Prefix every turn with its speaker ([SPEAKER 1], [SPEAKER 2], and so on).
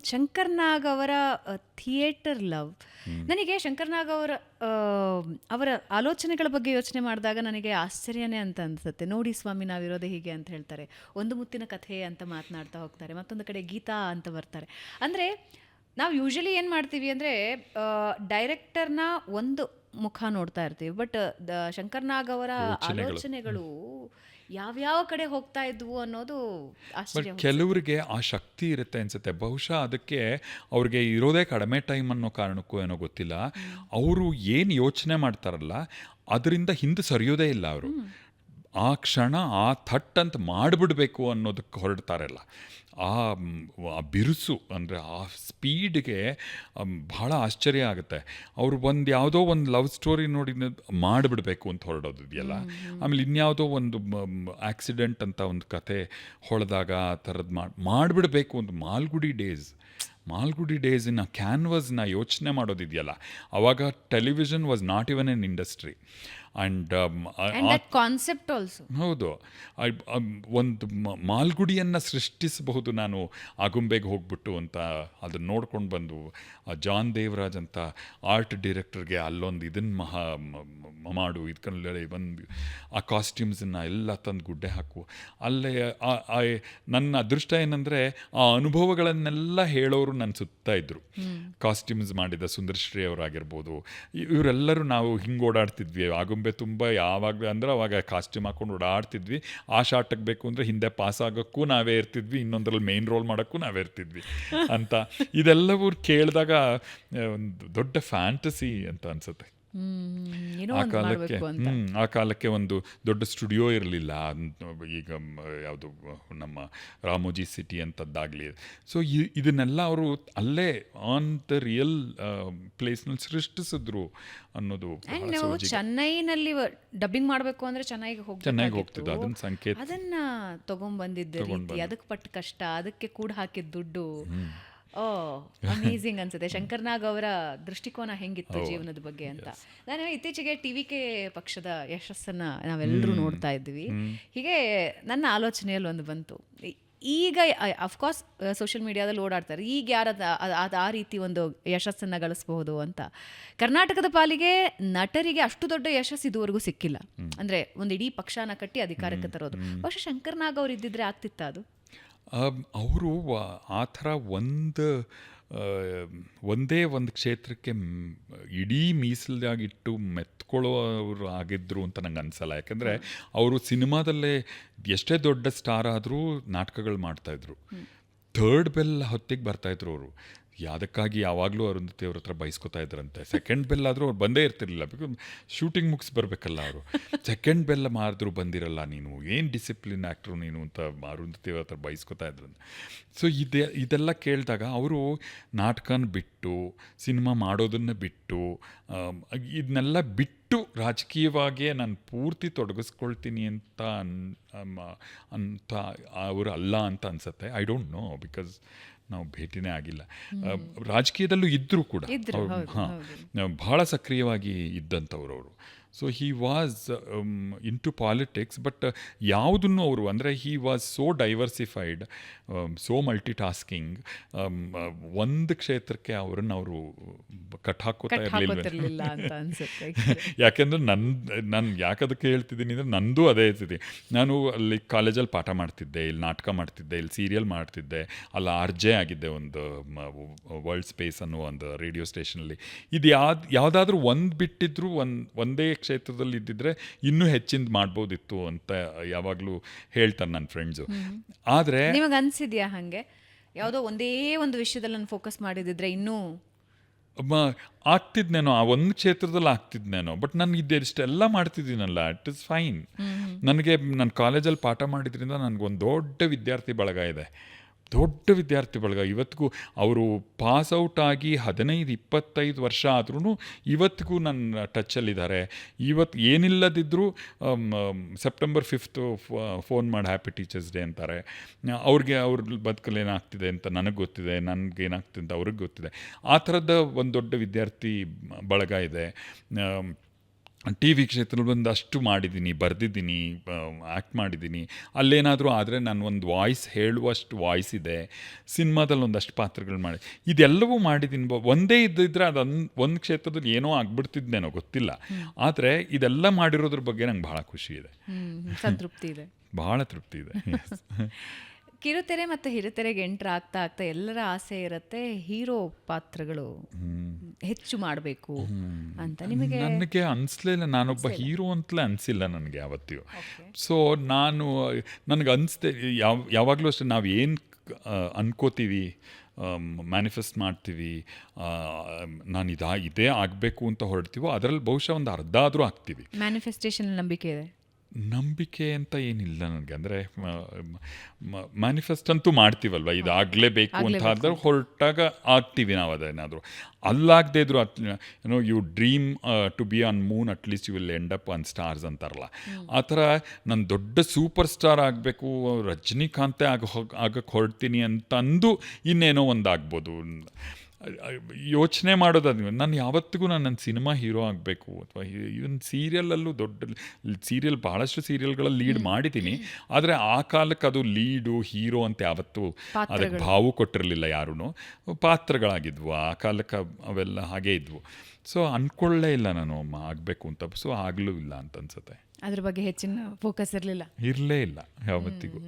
[SPEAKER 1] ಶಂಕರ್ ನಾಗ್ ಅವರ theatre love, ನನಗೆ ಶಂಕರ್ ನಾಗ್ ಅವರ ಆಲೋಚನೆಗಳ ಬಗ್ಗೆ ಯೋಚನೆ ಮಾಡಿದಾಗ ನನಗೆ ಆಶ್ಚರ್ಯನೇ ಅಂತ ಅನ್ಸುತ್ತೆ. ನೋಡಿ ಸ್ವಾಮಿ, ನಾವಿರೋದೇ ಹೀಗೆ ಅಂತ ಹೇಳ್ತಾರೆ, ಒಂದು ಮುತ್ತಿನ ಕಥೆ ಅಂತ ಮಾತನಾಡ್ತಾ ಹೋಗ್ತಾರೆ, ಮತ್ತೊಂದು ಕಡೆ ಗೀತಾ ಅಂತ ಬರ್ತಾರೆ. ಅಂದರೆ ನಾವು ಯೂಶಲಿ ಏನು ಮಾಡ್ತೀವಿ ಅಂದರೆ ಡೈರೆಕ್ಟರ್ನ ಒಂದು ಮುಖ ನೋಡ್ತಾ ಇರ್ತೀವಿ, ಬಟ್ ಶಂಕರ್ ನಾಗ್ ಅವರ ಆಲೋಚನೆಗಳು ಯಾವ್ಯಾವ ಕಡೆ ಹೋಗ್ತಾ ಇದ್ವು ಅನ್ನೋದು ಆಶ್ಚರ್ಯ.
[SPEAKER 2] ಕೆಲವರಿಗೆ ಆ ಶಕ್ತಿ ಇರುತ್ತೆ ಅನ್ಸುತ್ತೆ. ಬಹುಶಃ ಅದಕ್ಕೆ ಅವ್ರಿಗೆ ಇರೋದೇ ಕಡಿಮೆ ಟೈಮ್ ಅನ್ನೋ ಕಾರಣಕ್ಕೂ ಏನೋ ಗೊತ್ತಿಲ್ಲ, ಅವರು ಏನು ಯೋಚನೆ ಮಾಡ್ತಾರಲ್ಲ ಅದರಿಂದ ಹಿಂದೆ ಸರಿಯೋದೇ ಇಲ್ಲ. ಅವರು ಆ ಕ್ಷಣ ಆ ಥಟ್ ಅಂತ ಮಾಡಿಬಿಡ್ಬೇಕು ಅನ್ನೋದಕ್ಕೆ ಹೊರಡ್ತಾರಲ್ಲ, ಆ ಬಿರುಸು ಅಂದರೆ ಆ ಸ್ಪೀಡ್ಗೆ ಬಹಳ ಆಶ್ಚರ್ಯ ಆಗುತ್ತೆ. ಅವರು ಯಾವುದೋ ಒಂದು ಲವ್ ಸ್ಟೋರಿ ನೋಡಿ ಮಾಡಿಬಿಡ್ಬೇಕು ಅಂತ ಹೊರಡೋದು ಇದೆಯಲ್ಲ, ಆಮೇಲೆ ಇನ್ಯಾವುದೋ ಒಂದು ಆಕ್ಸಿಡೆಂಟ್ ಅಂತ ಒಂದು ಕತೆ ಹೊಳೆದಾಗ ಆ ಥರದ್ದು ಮಾಡಿಬಿಡ್ಬೇಕು ಅಂತ. ಮಾಲ್ಗುಡಿ ಡೇಸಿನ ಕ್ಯಾನ್ವಸ್ನ ಯೋಚನೆ ಮಾಡೋದಿದೆಯಲ್ಲ, ಆವಾಗ television was not even N industry. And
[SPEAKER 1] concept also
[SPEAKER 2] ಹೌದು, ಒಂದು ಮಾಲ್ಗುಡಿಯನ್ನು ಸೃಷ್ಟಿಸಬಹುದು ನಾನು ಆಗುಂಬೆಗೆ ಹೋಗ್ಬಿಟ್ಟು ಅಂತ ಅದನ್ನು ನೋಡ್ಕೊಂಡು ಬಂದು ಜಾನ್ ದೇವರಾಜ್ ಅಂತ ಆರ್ಟ್ ಡೈರೆಕ್ಟರ್ಗೆ ಅಲ್ಲೊಂದು ಇದನ್ನು ಮಾಡು, ಇದಕ್ಕಲ್ಲಿ ಒಂದು ಆ ಕಾಸ್ಟ್ಯೂಮ್ಸನ್ನು ಎಲ್ಲ ತಂದು ಗುಡ್ಡೆ ಹಾಕು. ಅಲ್ಲೇ ನನ್ನ ಅದೃಷ್ಟ ಏನಂದರೆ ಆ ಅನುಭವಗಳನ್ನೆಲ್ಲ ಹೇಳೋರು ನನ್ನ ಸುತ್ತ ಇದ್ದರು. ಕಾಸ್ಟ್ಯೂಮ್ಸ್ ಮಾಡಿದ ಸುಂದರಶ್ರೀ ಅವರಾಗಿರ್ಬೋದು, ಇವರೆಲ್ಲರೂ ನಾವು ಹಿಂಗೆ ಓಡಾಡ್ತಿದ್ವಿ ಆಗುಂಬೆ ತುಂಬ. ಯಾವಾಗ ಅಂದರೆ ಅವಾಗ ಕಾಸ್ಟ್ಯೂಮ್ ಹಾಕೊಂಡು ಓಡಾಡ್ತಿದ್ವಿ. ಆ ಶಾರ್ಟಿಗೆ ಬೇಕು ಅಂದರೆ ಹಿಂದೆ ಪಾಸ್ ಆಗೋಕ್ಕೂ ನಾವೇ ಇರ್ತಿದ್ವಿ, ಇನ್ನೊಂದರಲ್ಲಿ ಮೇನ್ ರೋಲ್ ಮಾಡೋಕ್ಕೂ ನಾವೇ ಇರ್ತಿದ್ವಿ ಅಂತ. ಇದೆಲ್ಲವೂ ಕೇಳಿದಾಗ ಒಂದು ದೊಡ್ಡ ಫ್ಯಾಂಟಸಿ ಅಂತ ಅನಿಸುತ್ತೆ. ಆ ಕಾಲಕ್ಕೆ ಒಂದು ದೊಡ್ಡ ಸ್ಟುಡಿಯೋ ಇರಲಿಲ್ಲ. ಈಗ ಯಾವುದು ನಮ್ಮ ರಾಮೋಜಿ ಸಿಟಿ ಅಂಥದ್ದಾಗಲಿ. ಸೊ ಇದನ್ನೆಲ್ಲ ಅವರು ಅಲ್ಲೇ ಆನ್ ದ ರಿಯಲ್ ಪ್ಲೇಸ್ನಲ್ಲಿ ಸೃಷ್ಟಿಸಿದ್ರು ಅನ್ನೋದು.
[SPEAKER 1] ಚೆನ್ನೈನಲ್ಲಿ ಡಬ್ಬಿಂಗ್ ಮಾಡಬೇಕು ಅಂದರೆ ಚೆನ್ನಾಗಿ
[SPEAKER 2] ಹೋಗ್ತಿದ್ದು ಅದನ್ನ ಸಂಕೇತ,
[SPEAKER 1] ಅದನ್ನ ತಗೊಂಡ್ಬಂದಿದ್ದ ರೀತಿ, ಅದಕ್ಕೆ ಪಟ್ಟು ಕಷ್ಟ, ಅದಕ್ಕೆ ಕೂಡ ಹಾಕಿದ ದುಡ್ಡು, ಅಮೇಝಿಂಗ್ ಅನ್ಸುತ್ತೆ. ಶಂಕರ್ ನಾಗ್ ಅವರ ದೃಷ್ಟಿಕೋನ ಹೆಂಗಿತ್ತು ಜೀವನದ ಬಗ್ಗೆ ಅಂತ. ನಾನು ಇತ್ತೀಚೆಗೆ TVK ಪಕ್ಷದ ಯಶಸ್ಸನ್ನು ನಾವೆಲ್ಲರೂ ನೋಡ್ತಾ ಇದ್ವಿ. ಹೀಗೆ ನನ್ನ ಆಲೋಚನೆಯಲ್ಲಿ ಒಂದು ಬಂತು, ಈಗ ಅಫ್ಕೋರ್ಸ್ ಸೋಷಿಯಲ್ ಮೀಡಿಯಾದಲ್ಲಿ ಓಡಾಡ್ತಾರೆ, ಈಗ ಆ ರೀತಿ ಒಂದು ಯಶಸ್ಸನ್ನು ಗಳಿಸಬಹುದು ಅಂತ. ಕರ್ನಾಟಕದ ಪಾಲಿಗೆ ನಟರಿಗೆ ಅಷ್ಟು ದೊಡ್ಡ ಯಶಸ್ಸು ಇದುವರೆಗೂ ಸಿಕ್ಕಿಲ್ಲ. ಅಂದರೆ ಒಂದು ಇಡೀ ಪಕ್ಷನ ಕಟ್ಟಿ ಅಧಿಕಾರಕ್ಕೆ ತರೋದು. ಬಹುಶಃ ಶಂಕರ್ ನಾಗ್ ಅವ್ರು ಇದ್ದಿದ್ರೆ ಆಗ್ತಿತ್ತ ಅದು?
[SPEAKER 2] ಅವರು ಆ ಥರ ಒಂದೇ ಒಂದು ಕ್ಷೇತ್ರಕ್ಕೆ ಇಡೀ ಮೀಸಲಾಗಿಟ್ಟು ಮೆತ್ಕೊಳ್ಳೋರು ಆಗಿದ್ರು ಅಂತ ನಂಗೆ ಅನಿಸಲ್ಲ. ಯಾಕೆಂದರೆ ಅವರು ಸಿನಿಮಾದಲ್ಲೇ ಎಷ್ಟೇ ದೊಡ್ಡ ಸ್ಟಾರ್ ಆದರೂ ನಾಟಕಗಳು ಮಾಡ್ತಾಯಿದ್ರು. ಥರ್ಡ್ ಬೆಲ್ ಹೊತ್ತಿಗೆ ಬರ್ತಾಯಿದ್ರು ಅವರು. ಯಾವುದಕ್ಕಾಗಿ ಯಾವಾಗಲೂ ಅರುಂಧತಿ ಅವ್ರ ಹತ್ರ ಬಯಸ್ಕೊತಾ ಇದ್ರಂತೆ. ಸೆಕೆಂಡ್ ಬೆಲ್ ಆದರೂ ಅವ್ರು ಬಂದೇ ಇರ್ತಿರಲಿಲ್ಲ, ಬಿಕಾಸ್ ಶೂಟಿಂಗ್ ಮುಗಿಸಿ ಬರಬೇಕಲ್ಲ ಅವರು. ಸೆಕೆಂಡ್ ಬೆಲ್ ಮಾರಿದ್ರು ಬಂದಿರಲ್ಲ, ನೀನು ಏನು ಡಿಸಿಪ್ಲಿನ್ ಆ್ಯಕ್ಟ್ರು ನೀನು ಅಂತ ಅರುಂಧತಿ ಅವ್ರ ಹತ್ರ ಬಯಸ್ಕೊತಾ ಇದ್ರಂತೆ. ಸೊ ಇದೆಲ್ಲ ಕೇಳಿದಾಗ ಅವರು ನಾಟಕನ ಬಿಟ್ಟು, ಸಿನಿಮಾ ಮಾಡೋದನ್ನು ಬಿಟ್ಟು, ಇದನ್ನೆಲ್ಲ ಬಿಟ್ಟು ರಾಜಕೀಯವಾಗಿಯೇ ನಾನು ಪೂರ್ತಿ ತೊಡಗಿಸ್ಕೊಳ್ತೀನಿ ಅಂತ ಅವರು ಅಲ್ಲ ಅಂತ ಅನಿಸುತ್ತೆ. ಐ ಡೋಂಟ್ ನೋ, ಬಿಕಾಸ್ ನಾವು ಭೇಟಿನೇ ಆಗಿಲ್ಲ. ರಾಜಕೀಯದಲ್ಲೂ ಇದ್ದರೂ ಕೂಡ ಬಹಳ ಸಕ್ರಿಯವಾಗಿ ಇದ್ದಂಥವ್ರು ಅವರು. So he was into politics, but ಯಾವುದನ್ನು ಅವರು ಅಂದರೆ he was so diversified, so multitasking. ಒಂದು ಕ್ಷೇತ್ರಕ್ಕೆ ಅವರನ್ನು ಅವರು ಕಟ್ಟಾಕೋತಾ ಇರಲಿಲ್ಲ
[SPEAKER 1] ಅಂತ ಅನ್ಸುತ್ತೆ.
[SPEAKER 2] ಯಾಕೆಂದರೆ ನಾನು ಯಾಕದಕ್ಕೆ ಹೇಳ್ತಿದ್ದೀನಿ ಅಂದರೆ ನನ್ನದು ಅದೇ ಇರ್ತಿದೆ. ನಾನು ಅಲ್ಲಿ ಕಾಲೇಜಲ್ಲಿ ಪಾಠ ಮಾಡ್ತಿದ್ದೆ, ಇಲ್ಲಿ ನಾಟಕ ಮಾಡ್ತಿದ್ದೆ, ಇಲ್ಲಿ ಸೀರಿಯಲ್ ಮಾಡ್ತಿದ್ದೆ, ಅಲ್ಲಿ RJ ಆಗಿದ್ದೆ ಒಂದು ವರ್ಲ್ಡ್ ಸ್ಪೇಸ್ ಅನ್ನೋ ಒಂದು ರೇಡಿಯೋ ಸ್ಟೇಷನಲ್ಲಿ. ಇದು ಯಾವುದಾದ್ರೂ ಒಂದು ಬಿಟ್ಟಿದ್ರು ಒಂದೇ ಕ್ಷೇತ್ರದಲ್ಲಿ ಇದ್ದಿದ್ರೆ ಇನ್ನೂ ಹೆಚ್ಚಿಂದ ಮಾಡ್ಬೋದಿತ್ತು ಅಂತ ಯಾವಾಗಲೂ ಹೇಳ್ತಾರೆ ನನ್ನ ಫ್ರೆಂಡ್ಸು. ಆದರೆ
[SPEAKER 1] ನಿಮಗೆ ಅನಿಸಿದ್ಯಾ ಹಾಗೆ ಯಾವುದೋ ಒಂದೇ ಒಂದು ವಿಷಯದಲ್ಲಿ ನಾನು ಫೋಕಸ್ ಮಾಡಿದಿದ್ರೆ ಇನ್ನೂ
[SPEAKER 2] ಆಗ್ತಿದ್ನೇನೋ, ಆ ಒಂದು ಕ್ಷೇತ್ರದಲ್ಲಿ ಆಗ್ತಿದ್ನೇನೋ? ಬಟ್ ನಾನು ಇಷ್ಟೆಲ್ಲ ಮಾಡ್ತಿದ್ದೀನಲ್ಲ, ಇಟ್ ಇಸ್ ಫೈನ್. ನನಗೆ ನನ್ನ ಕಾಲೇಜಲ್ಲಿ ಪಾಠ ಮಾಡಿದ್ರಿಂದ ನನಗೊಂದು ದೊಡ್ಡ ವಿದ್ಯಾರ್ಥಿ ಬಳಗ ಇದೆ, ದೊಡ್ಡ ವಿದ್ಯಾರ್ಥಿ ಬಳಗ. ಇವತ್ತಿಗೂ ಅವರು ಪಾಸ್ ಔಟ್ ಆಗಿ 15-25 ವರ್ಷ ಆದ್ರೂ ಇವತ್ತಿಗೂ ನನ್ನ ಟಚ್ಚಲ್ಲಿದ್ದಾರೆ. ಇವತ್ತು ಏನಿಲ್ಲದಿದ್ದರೂ ಸೆಪ್ಟೆಂಬರ್ 5th ಫೋನ್ ಮಾಡಿ ಹ್ಯಾಪಿ ಟೀಚರ್ಸ್ ಡೇ ಅಂತಾರೆ. ಅವ್ರ ಬದುಕಲ್ಲಿ ಏನಾಗ್ತಿದೆ ಅಂತ ನನಗೆ ಗೊತ್ತಿದೆ, ನನಗೇನಾಗ್ತಿದೆ ಅಂತ ಅವ್ರಿಗೆ ಗೊತ್ತಿದೆ. ಆ ಥರದ ಒಂದು ದೊಡ್ಡ ವಿದ್ಯಾರ್ಥಿ ಬಳಗ ಇದೆ. ಟಿ ವಿ ಕ್ಷೇತ್ರದಲ್ಲಿ ಒಂದಷ್ಟು ಮಾಡಿದ್ದೀನಿ, ಬರೆದಿದ್ದೀನಿ, ಆ್ಯಕ್ಟ್ ಮಾಡಿದ್ದೀನಿ. ಅಲ್ಲೇನಾದರೂ ಆದರೆ ನಾನು ಒಂದು ವಾಯ್ಸ್ ಹೇಳುವಷ್ಟು ವಾಯ್ಸ್ ಇದೆ. ಸಿನಿಮಾದಲ್ಲಿ ಒಂದಷ್ಟು ಪಾತ್ರಗಳು ಮಾಡಿ ಇದೆಲ್ಲವೂ ಮಾಡಿದ್ದೀನಿ. ಒಂದೇ ಇದ್ದಿದ್ರೆ ಒಂದು ಕ್ಷೇತ್ರದಲ್ಲಿ ಏನೋ ಆಗ್ಬಿಡ್ತಿದ್ನೇನೋ ಗೊತ್ತಿಲ್ಲ. ಆದರೆ ಇದೆಲ್ಲ ಮಾಡಿರೋದ್ರ ಬಗ್ಗೆ ನಂಗೆ ಭಾಳ ಖುಷಿ ಇದೆ,
[SPEAKER 1] ಸಂತೃಪ್ತಿ ಇದೆ,
[SPEAKER 2] ಭಾಳ ತೃಪ್ತಿ ಇದೆ.
[SPEAKER 1] ಕಿರುತೆರೆ ಮತ್ತು ಹಿರಿತೆರೆಗೆ ಎಂಟ್ರ್ ಆಗ್ತಾ ಆಗ್ತಾ ಎಲ್ಲರ ಆಸೆ ಇರುತ್ತೆ ಹೀರೋ ಪಾತ್ರಗಳು ಹೆಚ್ಚು ಮಾಡಬೇಕು ಅಂತ. ನಿಮಗೆ
[SPEAKER 2] ನನಗೆ ಅನಿಸ್ಲಿಲ್ಲ, ನಾನೊಬ್ಬ ಹೀರೋ ಅಂತಲೇ ಅನಿಸಿಲ್ಲ ನನಗೆ ಯಾವತ್ತೂ. ಸೊ ನನಗೆ ಅನಿಸ್ದೆ ಯಾವಾಗಲೂ ಅಷ್ಟೇ, ನಾವು ಏನು ಅನ್ಕೋತೀವಿ, ಮ್ಯಾನಿಫೆಸ್ಟ್ ಮಾಡ್ತೀವಿ, ನಾನು ಇದೇ ಆಗಬೇಕು ಅಂತ ಹೊರಡ್ತೀವೋ ಅದರಲ್ಲಿ ಬಹುಶಃ ಒಂದು ಅರ್ಧ ಆದರೂ ಆಗ್ತೀವಿ.
[SPEAKER 1] ಮ್ಯಾನಿಫೆಸ್ಟೇಷನ್ ನಂಬಿಕೆ ಇದೆ?
[SPEAKER 2] ನಂಬಿಕೆ ಅಂತ ಏನಿಲ್ಲ ನನಗೆ. ಅಂದರೆ ಮ್ಯಾನಿಫೆಸ್ಟ್ ಅಂತೂ ಮಾಡ್ತೀವಲ್ವ, ಇದು ಆಗಲೇಬೇಕು ಅಂತ ಆದ್ರೆ ಹೊರಟಾಗ ಆಗ್ತೀವಿ ನಾವು. ಅದೇನಾದರೂ ಅಲ್ಲಾಗದೇ ಇದ್ರು you dream to be on moon, at least you will end up on stars ಅಂತಾರಲ್ಲ, ಆ ಥರ ನಾನು ದೊಡ್ಡ ಸೂಪರ್ ಸ್ಟಾರ್ ಆಗಬೇಕು, ರಜನಿಕಾಂತೆ ಆಗಕ್ಕೆ ಹೊರಡ್ತೀನಿ ಅಂತಂದು ಇನ್ನೇನೋ ಒಂದು ಆಗ್ಬೋದು. ಯೋಚನೆ ಮಾಡೋದು ನಾನು ಯಾವತ್ತಿಗೂ ನನ್ನ ಸಿನಿಮಾ ಹೀರೋ ಆಗಬೇಕು ಅಥವಾ ಇವನ್ ಸೀರಿಯಲಲ್ಲೂ ಸೀರಿಯಲ್ ಭಾಳಷ್ಟು ಸೀರಿಯಲ್ಗಳಲ್ಲಿ ಲೀಡ್ ಮಾಡಿದ್ದೀನಿ. ಆದರೆ ಆ ಕಾಲಕ್ಕೆ ಅದು ಲೀಡು ಹೀರೋ ಅಂತ ಯಾವತ್ತೂ ಅದಕ್ಕೆ ಭಾವು ಕೊಟ್ಟಿರಲಿಲ್ಲ ಯಾರೂ. ಪಾತ್ರಗಳಾಗಿದ್ವು ಆ ಕಾಲಕ್ಕೆ, ಅವೆಲ್ಲ ಹಾಗೇ ಇದ್ವು. ಸೊ ಅಂದ್ಕೊಳ್ಳೇ ಇಲ್ಲ ನಾನು ಆಗಬೇಕು ಅಂತ. ಸೊ ಆಗಲೂ ಇಲ್ಲ ಅಂತ ಅನ್ಸುತ್ತೆ.
[SPEAKER 1] ಅದ್ರ ಬಗ್ಗೆ ಹೆಚ್ಚಿನ ಫೋಕಸ್ ಇರಲೇ ಇಲ್ಲ ಯಾವತ್ತಿಗೂ.